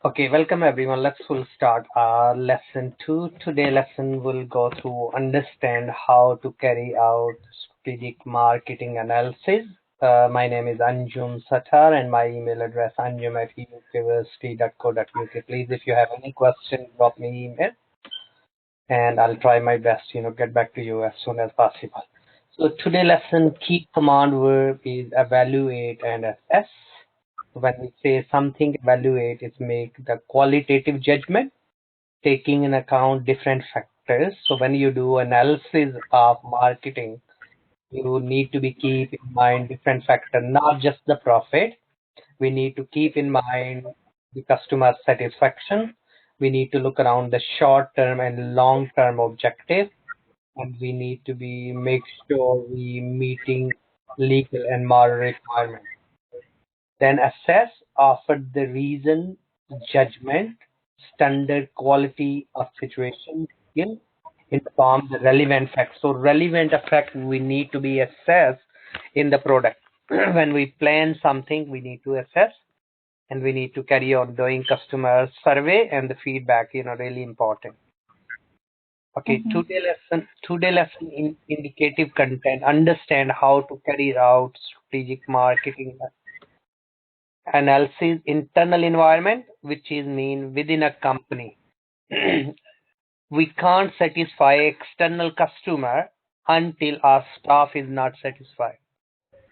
Okay, welcome everyone. We'll start our lesson two. Today lesson will go through understand how to carry out strategic marketing analysis. My name is Anjum Satar and my email address anjum@university.co.uk. Please, if you have any question, drop me email and I'll try my best, get back to you as soon as possible. So today lesson key command verb is evaluate and assess. When we say something evaluate, it's make the qualitative judgment taking in account different factors. So when you do analysis of marketing, you need to be keep in mind different factors, not just the profit. We need to keep in mind the customer satisfaction. We need to look around the short term and long term objective, and we need to be make sure we meeting legal and moral requirements. Then assess, offer the reason, judgment, standard quality of situation, skill, inform the relevant facts. So relevant effect we need to be assessed in the product. When we plan something, we need to assess and we need to carry on doing customer survey and the feedback, really important. Okay, today lesson in indicative content, understand how to carry out strategic marketing analysis, internal environment, which is mean within a company. We can't satisfy external customer until our staff is not satisfied.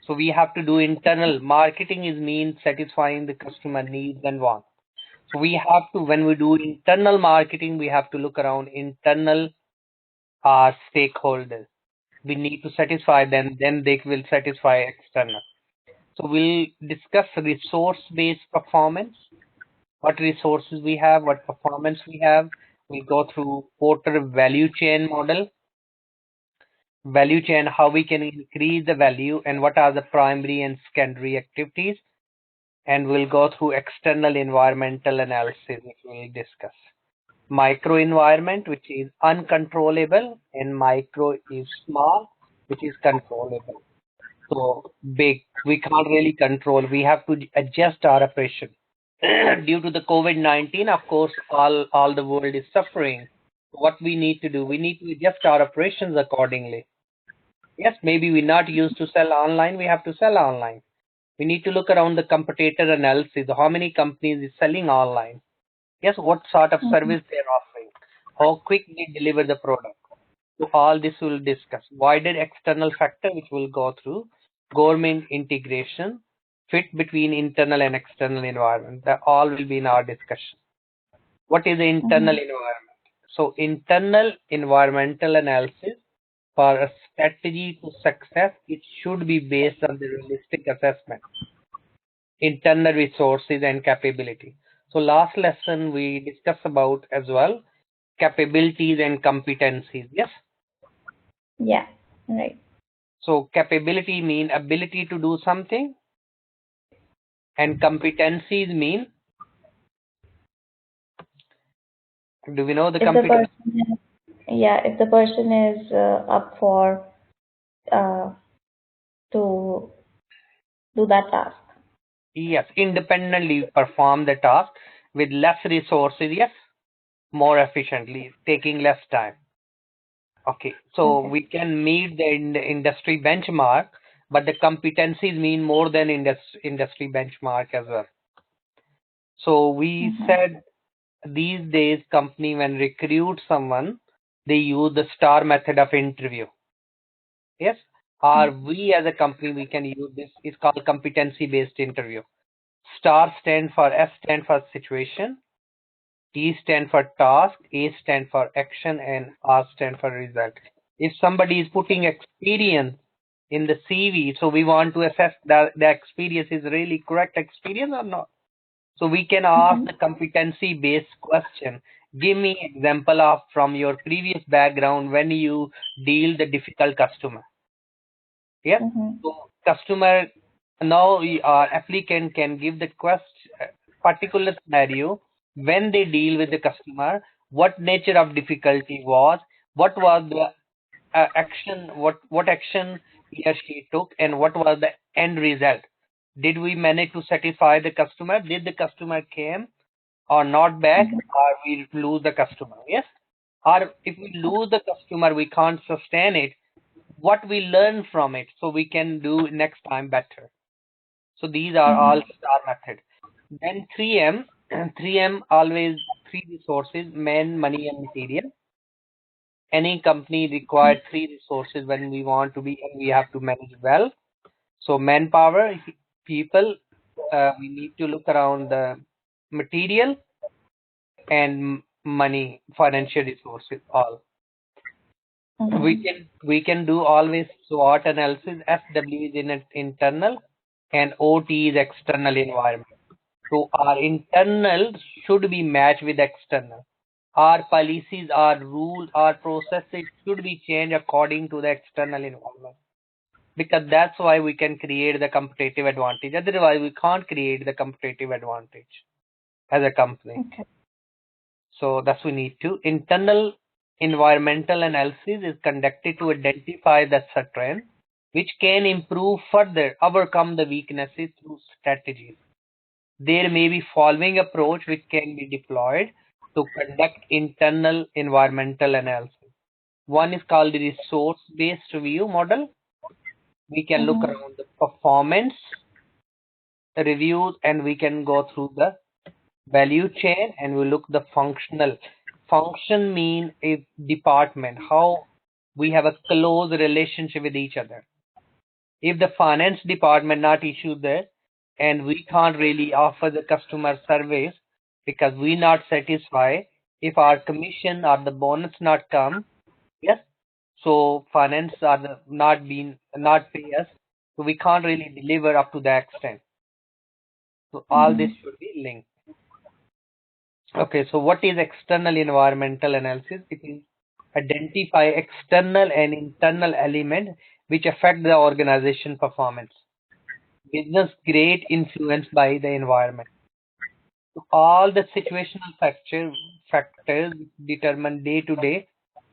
So we have to do internal marketing is mean satisfying the customer needs and wants. So we have to, when we do internal marketing, we have to look around internal stakeholders. We need to satisfy them, then they will satisfy external. So we'll discuss resource-based performance, what resources we have, what performance we have. We'll go through Porter value chain model, value chain, how we can increase the value and what are the primary and secondary activities. And we'll go through external environmental analysis, which we'll discuss. Micro environment, which is uncontrollable, and macro is small, which is controllable. So big, we can't really control. We have to adjust our operation. Due to the COVID-19, of course, all the world is suffering. What we need to do, we need to adjust our operations accordingly. Yes, maybe we're not used to sell online. We have to sell online. We need to look around the competitor analysis. How many companies is selling online? Yes, what sort of service they're offering? How quick they deliver the product? So all this we'll discuss. Wider external factor, which we'll go through. Government integration, fit between internal and external environment. That all will be in our discussion. What is the internal environment? So internal environmental analysis for a strategy to success, it should be based on the realistic assessment, internal resources and capability. So last lesson we discussed about as well capabilities and competencies. Yes. Yeah, right. So capability mean ability to do something, and competencies mean, do we know the If the competence? person if the person is up for to do that task. Yes, independently perform the task with less resources. Yes, more efficiently, taking less time. Okay, so Okay. we can meet the industry benchmark, but the competencies mean more than industry benchmark as well. So we said these days company when recruit someone, they use the star method of interview. Yes, or we as a company we can use this. It's called competency based interview. Star stand for S stand for situation, T stand for task, A stand for action, and R stand for result. If somebody is putting experience in the CV, so we want to assess that the experience is really correct experience or not. So we can ask the competency based question. Give me example of from your previous background when you deal the difficult customer. Yes. So customer now our applicant can give the particular scenario when they deal with the customer, what nature of difficulty was, what was the action, what action he or she took, and what was the end result. Did we manage to satisfy the customer? Did the customer came, or not back, Okay. or we lose the customer. Yes. Or if we lose the customer, we can't sustain it. What we learn from it, so we can do next time better. So these are all star method. Then 3M, 3M always three resources: man, money, and material. Any company requires three resources when we want to be, and we have to manage well. So manpower, people, we need to look around the material and money, financial resources, all. We can do always SWOT analysis. SW is in internal and OT is external environment. So our internal should be matched with external. Our policies, our rules, our processes should be changed according to the external environment. Because that's why we can create the competitive advantage. Otherwise, we can't create the competitive advantage as a company. Okay. So that's we need to. Internal environmental analysis is conducted to identify the strength which can improve further, overcome the weaknesses through strategies. There may be following approach which can be deployed to conduct internal environmental analysis. One is called the resource-based review model. We can look around the performance reviews and we can go through the value chain and we look the functional. Function mean a department, how we have a close relationship with each other. If the finance department not issue there and we can't really offer the customer service because we not satisfied, if our commission or the bonus not come, yes, so finance are not pay us, so we can't really deliver up to that extent. So all this should be linked. Okay, so what is external environmental analysis? It is identify external and internal element which affect the organization performance. Business great influence by the environment. So all the situational factors determine day to day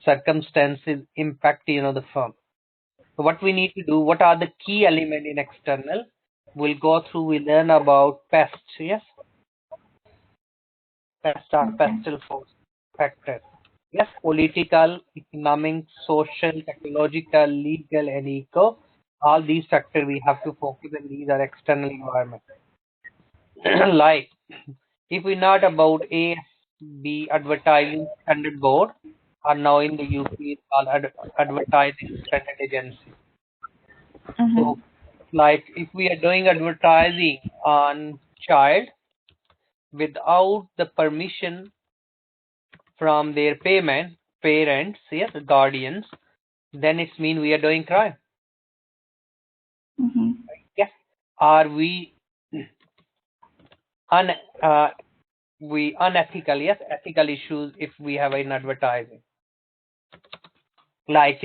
circumstances impact the firm. So what we need to do, what are the key element in external? We'll go through, we learn about pests, yes? Pests are pestle force factors. Yes, political, economic, social, technological, legal, and eco. All these factors we have to focus on. These are external environment. Like, if we not about ASB Advertising Standard Board, are now in the UK it's called Advertising Standard Agency. So, like, if we are doing advertising on child without the permission from their parents, yes, guardians, then it's mean we are doing crime. Yes. Are we un we unethical? Yes, ethical issues if we have in advertising, like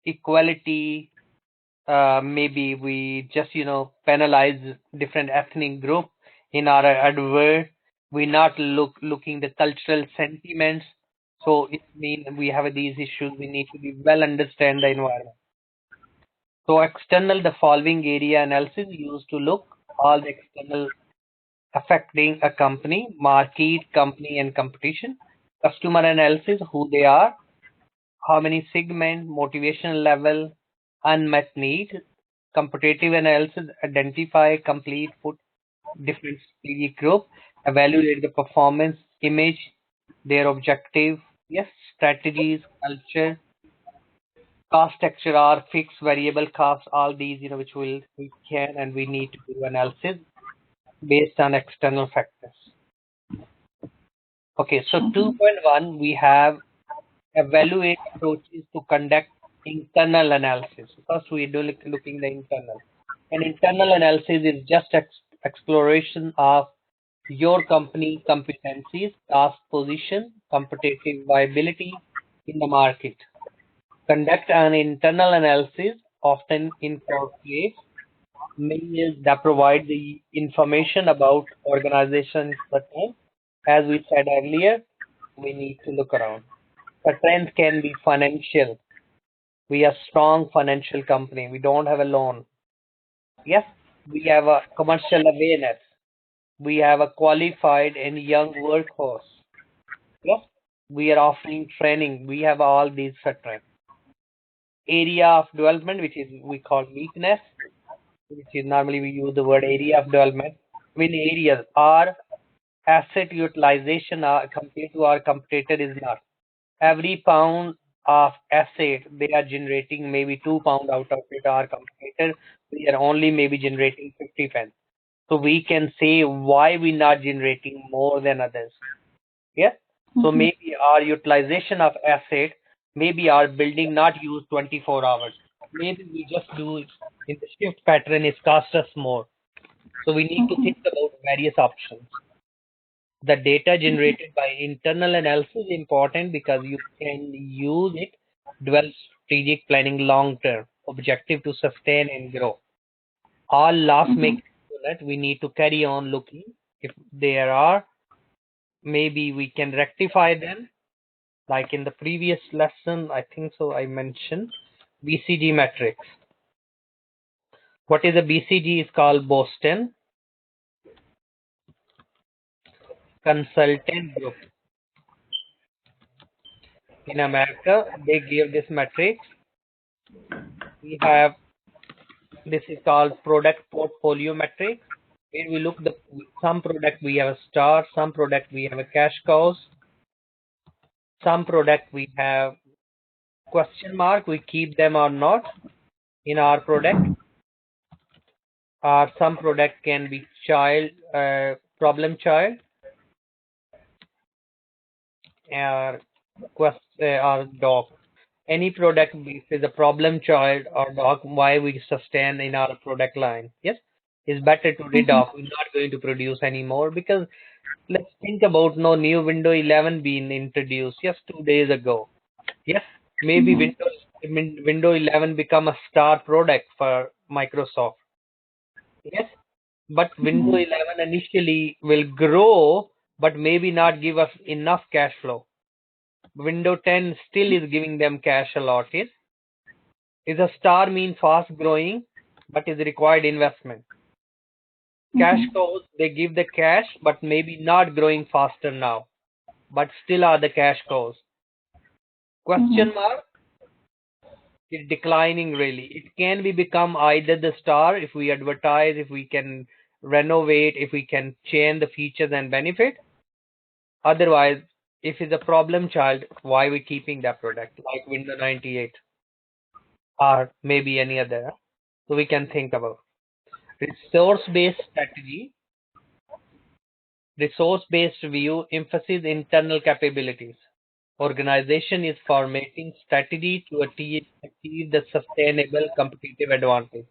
equality. Maybe we just penalize different ethnic group in our advert. We not looking the cultural sentiments. So it means we have these issues. We need to be well understand the environment. So external, the following area analysis used to look all the external affecting a company, market, company, and competition. Customer analysis, who they are, how many segment, motivation level, unmet need. Competitive analysis, identify, complete, put different strategic group, evaluate the performance, image, their objective, yes, strategies, culture, cost structure are fixed, variable costs, all these, which we can and we need to do analysis based on external factors. Okay, so 2.1, we have evaluate approaches to conduct internal analysis. First, we do looking the internal. And internal analysis is just exploration of your company competencies, task position, competitive viability in the market. Conduct an internal analysis often incorporates measures that provide the information about organization's performance. As we said earlier, we need to look around. The trends can be financial. We are strong financial company. We don't have a loan. Yes, we have a commercial awareness. We have a qualified and young workforce. Yes, we are offering training. We have all these strengths. Area of development, which is we call weakness, which is normally we use the word area of development. In areas, our asset utilization compared to our competitor is not. Every pound of asset they are generating maybe 2 pound out of it. Our competitor, we are only maybe generating 50 pence. So we can say why we not generating more than others. Yes. So maybe our utilization of asset, maybe our building not use 24 hours. Maybe we just do it in the shift pattern is cost us more. So we need to think about various options. The data generated by internal analysis is important because you can use it, develop strategic planning long term, objective to sustain and grow. All loss making unit, we need to carry on looking. If there are, maybe we can rectify them. Like in the previous lesson, I think so I mentioned BCG matrix. What is a BCG is called Boston Consultant Group. In America, they give this matrix. We have, this is called product portfolio matrix, where we look the some product we have a star, some product we have a cash cows, some product we have question mark, we keep them or not in our product, or some product can be child, problem child, or dog. Any product is a problem child or dog, why we sustain in our product line. Yes, it's better to rid off. We're not going to produce anymore because let's think about no new Windows 11 being introduced just 2 days ago. Yes, maybe Windows 11 become a star product for Microsoft. Yes, but Windows 11 initially will grow, but maybe not give us enough cash flow. Windows 10 still is giving them cash a lot. Yes, is a star mean fast growing, but is required investment. Cash cows, they give the cash, but maybe not growing faster now, but still are the cash cows. Question mark is declining really. It can be become either the star if we advertise, if we can renovate, if we can change the features and benefit. Otherwise, if it's a problem child, why we keeping that product like Windows 98 or maybe any other? So we can think about resource-based strategy. Resource-based view emphasizes internal capabilities. Organization is formatting strategy to achieve the sustainable competitive advantage.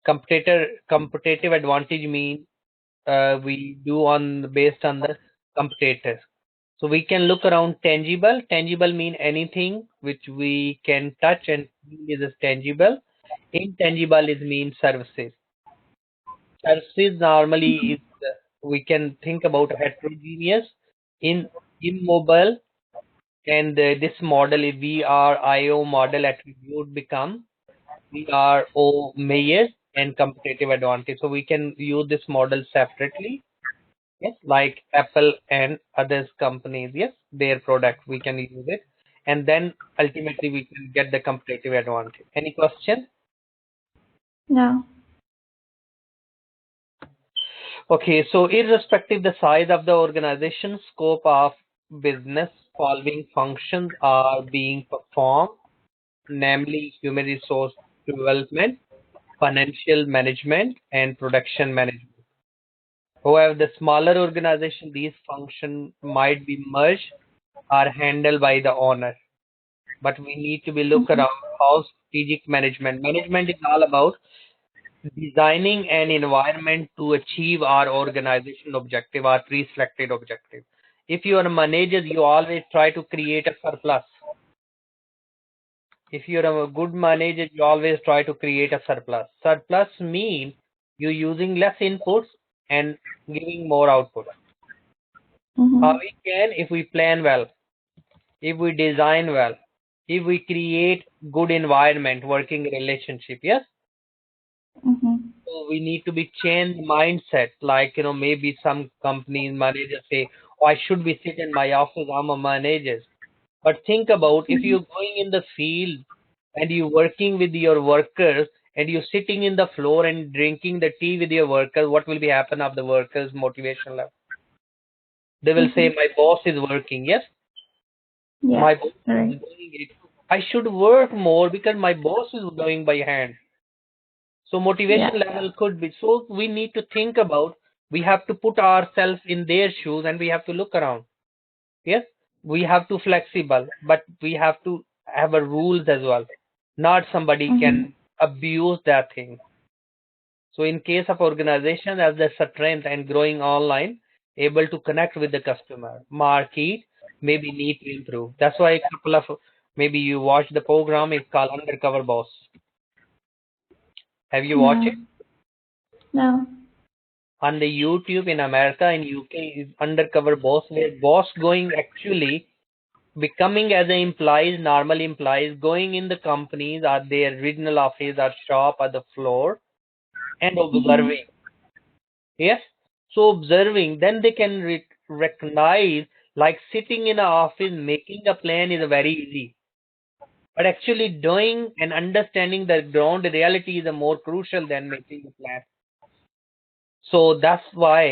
Competitive advantage means we do on based on the competitors. So we can look around tangible. Tangible mean anything which we can touch and is tangible. Intangible is mean services. Services normally is we can think about heterogeneous, in immobile, and this model is VRIO model attribute become VRO measures and competitive advantage. So we can use this model separately. Yes, like Apple and others companies. Yes, their product we can use it, and then ultimately we can get the competitive advantage. Any question? No. Okay, so irrespective the size of the organization, scope of business, following functions are being performed, namely human resource development, financial management, and production management. However, the smaller organization, these functions might be merged or handled by the owner. But we need to be look around how strategic management. Management is all about designing an environment to achieve our organization objective, our pre-selected objective. If you are a manager, you always try to create a surplus. If you're a good manager, you always try to create a surplus. Surplus means you're using less inputs and giving more output. How we can, if we plan well, if we design well, if we create good environment, working relationship, yes? So we need to be change mindset. Like, maybe some companies managers say, oh, I should be sitting in my office, I'm a manager. But think about if Mhm. you're going in the field and you're working with your workers and you're sitting in the floor and drinking the tea with your workers, what will be happen of the workers' motivation level? They will say, Mhm. my boss is working. Yes, Yeah. my boss is Right. doing it. I should work more because my boss is doing by hand. So Yeah. motivation level could be. So we need to think about, we have to put ourselves in their shoes and we have to look around. Yes, we have to flexible, but we have to have a rules as well. Not somebody Mhm. can abuse that thing. So in case of organization as the strength and growing online, able to connect with the customer, market, maybe need to improve. That's why a couple of, maybe you watch the program, it's called Undercover Boss. Have you watched No. it? No. On the YouTube in America, in UK is Undercover Boss, where boss going actually becoming as an employees, normal employees, going in the companies or their regional office or shop or the floor and Mhm. observing. Yes. So observing, then they can recognize, like sitting in an office, making a plan is very easy. But actually doing and understanding the ground reality is a more crucial than making a plan. So that's why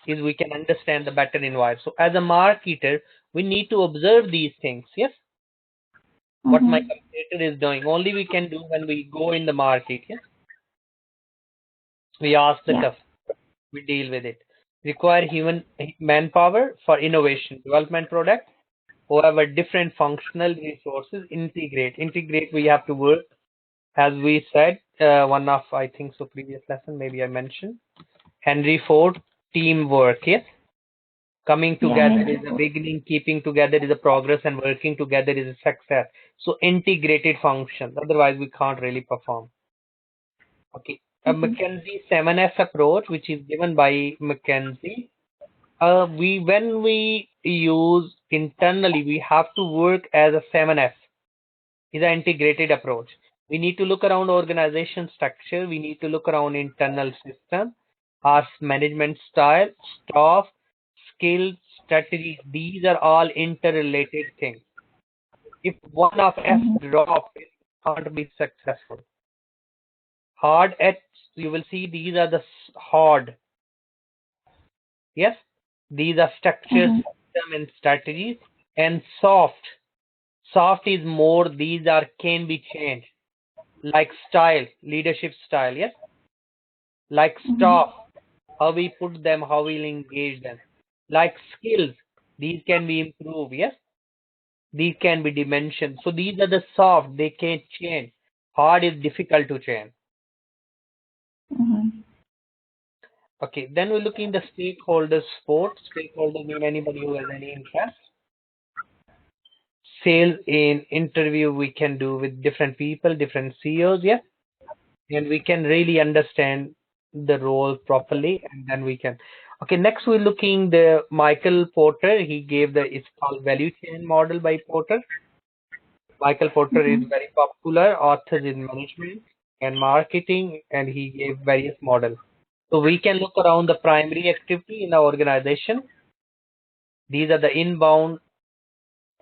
is we can understand the better environment. So as a marketer, we need to observe these things. Yes. What my Mhm. competitor is doing. Only we can do when we go in the market. Yes. We ask the Yeah. customer. We deal with it. Require human manpower for innovation, development product. However, different functional resources integrate. We have to work as we said. One of I think so previous lesson maybe I mentioned Henry Ford teamwork. Yes, coming Yeah. together is Henry a Ford. beginning, keeping together is a progress, and working together is a success. So integrated function. Otherwise, we can't really perform. Okay. A Mhm. McKinsey 7S approach, which is given by McKinsey. When we use internally, we have to work as a 7S. Is an integrated approach. We need to look around organization structure. We need to look around internal system, our management style, staff, skills, strategies. These are all interrelated things. If one of S Mhm. drop, it can't be successful. Hard H, you will see these are the hard. Yes, these are structures, Mhm. system, and strategies. And soft. Soft is more. These are can be changed. Like style, leadership style. Yes, like Mhm. staff, how we put them, how we'll engage them. Like skills, these can be improved. Yes, these can be dimensioned. So these are the soft. They can change. Hard is difficult to change. Mhm. Okay, then we look in the stakeholders support. Stakeholder mean anybody who has any interest. Sales in interview we can do with different people, different CEOs, yeah, and we can really understand the role properly, and then we can. Okay, next we're looking the Michael Porter. He gave the it's called value chain model by Porter. Michael Porter is Mhm. very popular author in management and marketing, and he gave various models. So we can look around the primary activity in the organization. These are the inbound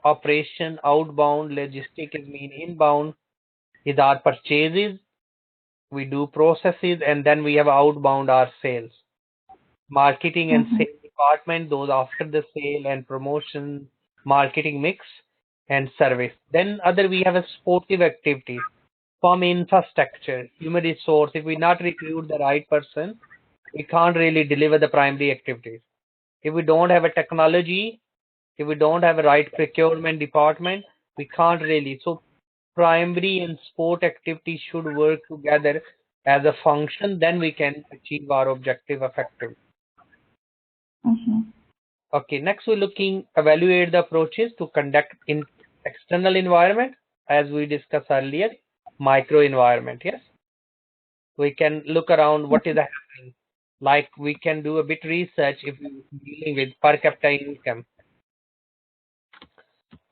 operation, outbound logistic is mean inbound is our purchases, we do processes, and then we have outbound our sales. Marketing and Mhm. sales department, those after the sale and promotion, marketing mix and service. Then other we have a sportive activities from infrastructure, human resource. If we not recruit the right person, we can't really deliver the primary activities. If we don't have a technology, if we don't have a right procurement department, we can't really. So primary and sport activities should work together as a function, then we can achieve our objective effectively. Mhm. Okay, next we're looking evaluate the approaches to conduct in external environment as we discussed earlier, micro environment. Yes, we can look around what is happening. Like we can do a bit research if we're dealing with per capita income.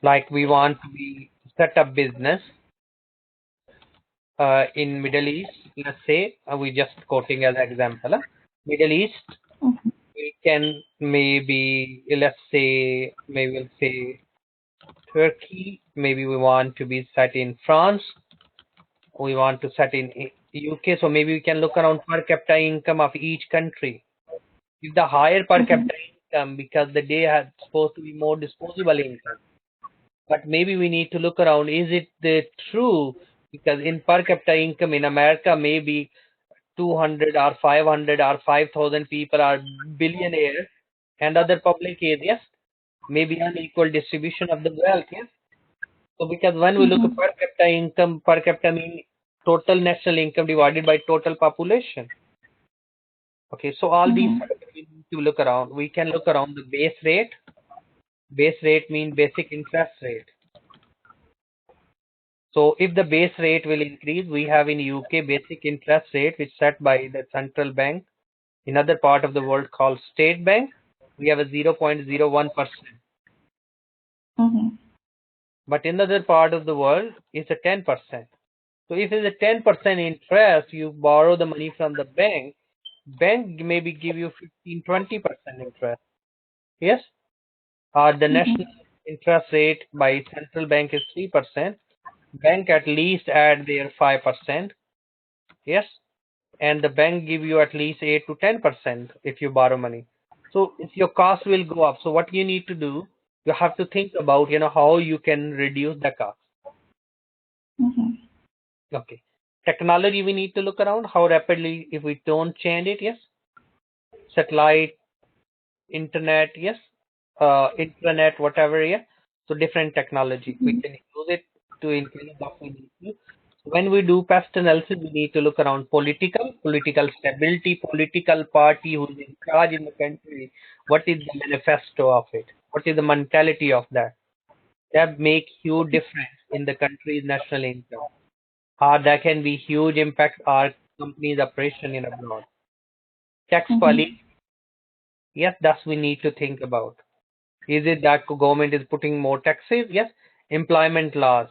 Like we want to be set up business. in Middle East, let's say, we just quoting as example, Middle East, Mhm. we can maybe, let's say, maybe we'll say Turkey, maybe we want to be set in France, we want to set in UK, so maybe we can look around per capita income of each country. If the higher per Mhm. capita income, because the day has supposed to be more disposable income, but maybe we need to look around, is it the true? Because in per capita income in America, maybe 200 or 500 or 5,000 people are billionaires, and other public areas, maybe unequal distribution of the wealth, yes? So because when we look at Mhm. per capita income, per capita mean total national income divided by total population. Okay, so all these Mhm. factors we need to look around. We can look around the base rate. Base rate mean basic interest rate. So if the base rate will increase, we have in UK basic interest rate which set by the central bank. In other part of the world called state bank, we have a 0.01%. Mhm. But in other part of the world, it's a 10%. So if it's a 10% interest, you borrow the money from the bank, bank maybe give you 15-20% interest. Yes? Or the national Mhm. interest rate by central bank is 3%. Bank at least add their 5%. Yes? And the bank give you at least 8 to 10% if you borrow money. So if your cost will go up. So what you need to do, you have to think about, how you can reduce the cost. Mhm. Okay. Technology we need to look around how rapidly if we don't change it, yes. Satellite, internet, yes. Intranet, whatever, yeah. So different technology. We Mhm. can use it to increase what we need to. When we do pest analysis, we need to look around political stability, political party who is in charge in the country. What is the manifesto of it? What is the mentality of that? That make huge difference in the country's national income. Or that can be huge impact our company's operation in abroad. Tax policy, Mhm. yes, that's we need to think about. Is it that government is putting more taxes? Yes. Employment laws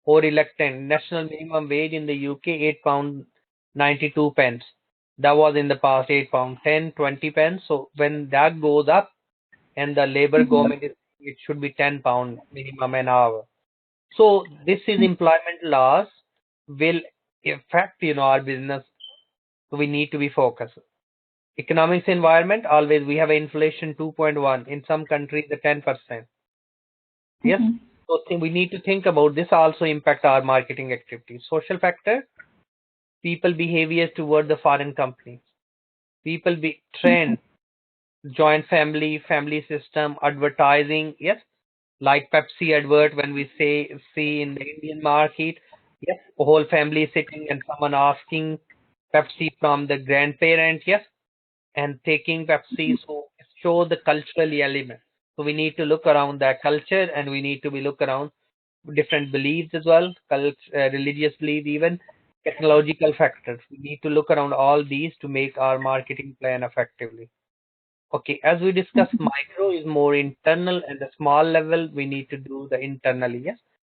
or elected national minimum wage in the UK £8 92 pence. That was in the past £8 10 20 pence. So when that goes up and the labor Mhm. government is it should be £10 minimum an hour. So this is employment laws will affect our business. So we need to be focused. Economics environment always we have inflation 2.1 in some countries the 10%. Yes. Mhm. So we need to think about this also impact our marketing activities. Social factor, people behaviors toward the foreign companies. People be Mhm. trend, joint family system, advertising. Yes. Like Pepsi advert when we see in the Indian market. Yes. A whole family sitting and someone asking Pepsi from the grandparent. Yes. And taking Pepsi so show the cultural element. So we need to look around that culture and we need to be look around different beliefs as well, religious belief, even technological factors. We need to look around all these to make our marketing plan effectively. Okay, as we discussed, Mhm. micro is more internal and the small level we need to do the internally. Yes,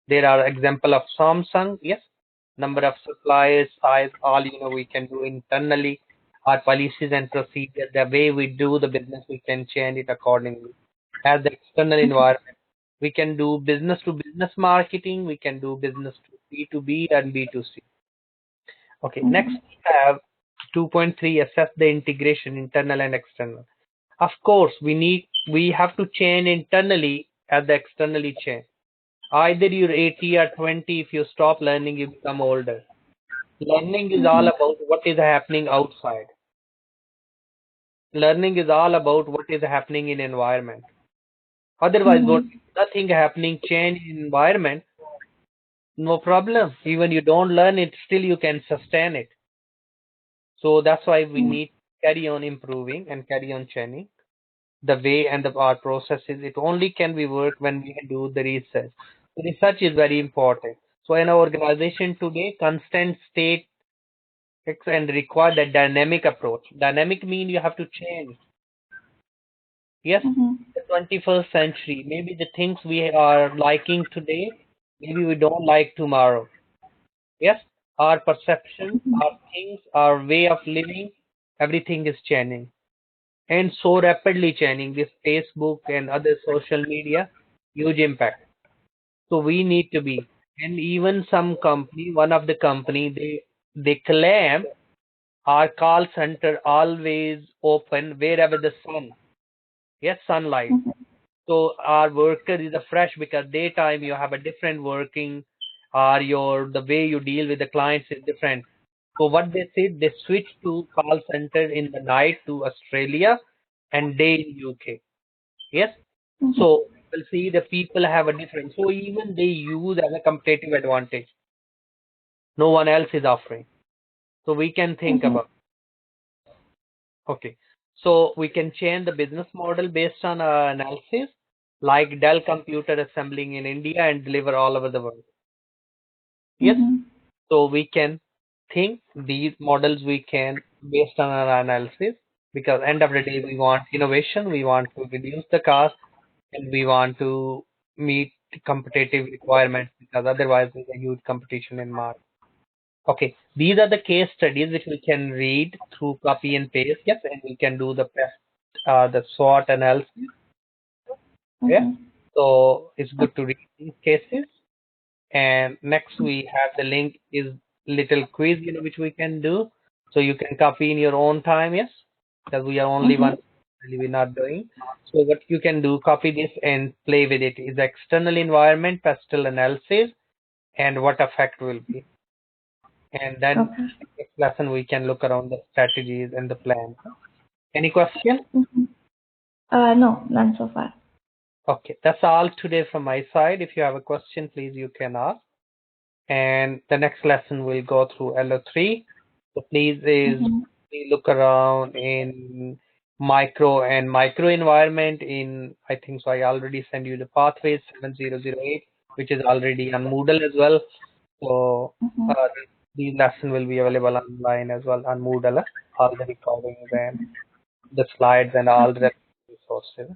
there are example of Samsung. Yes, number of suppliers, size, all we can do internally. Our policies and procedure, the way we do the business, we can change it accordingly. As the external environment, we can do business to business marketing. We can do business to B2B and B2C. Okay, next Mhm. we have 2.3 assess the integration internal and external. Of course, we have to change internally as the externally change. Either you're 80 or 20, if you stop learning, you become older. Learning is all Mhm. about what is happening outside. Learning is all about what is happening in environment. Otherwise, what Mhm. nothing happening, change in environment, no problem. Even you don't learn it, still you can sustain it. So that's why we Mhm. need to carry on improving and carry on changing the way and our processes. It only can be work when we do the research. So research is very important. So in our organization today, constant state and require that dynamic approach. Dynamic mean you have to change. Yes, Mhm. the 21st century. Maybe the things we are liking today, maybe we don't like tomorrow. Yes. our perception, our things, our way of living, everything is changing and so rapidly changing. This Facebook and other social media, huge impact. So we need to be, and even some company, one of the company, they claim our call center always open wherever the sun, yes, sunlight. Mhm. So our worker is a fresh because daytime you have a different working, or your the way you deal with the clients is different. So what they said, they switch to call center in the night to Australia and day in UK. Yes. Mhm. So we'll see the people have a difference. So even they use as a competitive advantage. No one else is offering. So we can think Mhm. about, okay. So we can change the business model based on analysis, like Dell computer assembling in India and deliver all over the world. Yes. Mhm. So we can think these models we can based on our analysis, because end of the day we want innovation, we want to reduce the cost, and we want to meet competitive requirements because otherwise there's a huge competition in market. Okay, these are the case studies which we can read through copy and paste. Yes, and we can do the SWOT analysis. Yeah, Mhm. so it's good to read these cases. And next we have the link is little quiz, which we can do. So you can copy in your own time, yes, because we are only Mhm. one, really we're not doing. So what you can do, copy this and play with it. Is external environment, pastel analysis, and what effect will be. And then Okay. next lesson we can look around the strategies and the plan. Any question? Mhm. No, none so far. Okay, that's all today from my side. If you have a question, please you can ask. And the next lesson will go through LO3. So please Mhm. we look around in micro environment in, I think so I already sent you the pathways 7008, which is already on Moodle as well. So Mhm. uh, the lesson will be available online as well on Moodle, all the recordings and the slides and all the resources.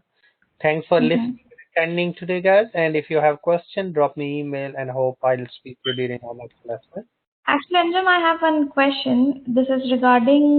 Thanks for listening Mhm. and attending today, guys. And if you have question, drop me email and hope I'll speak to you during our next lesson. Actually, Anjum, I have one question. This is regarding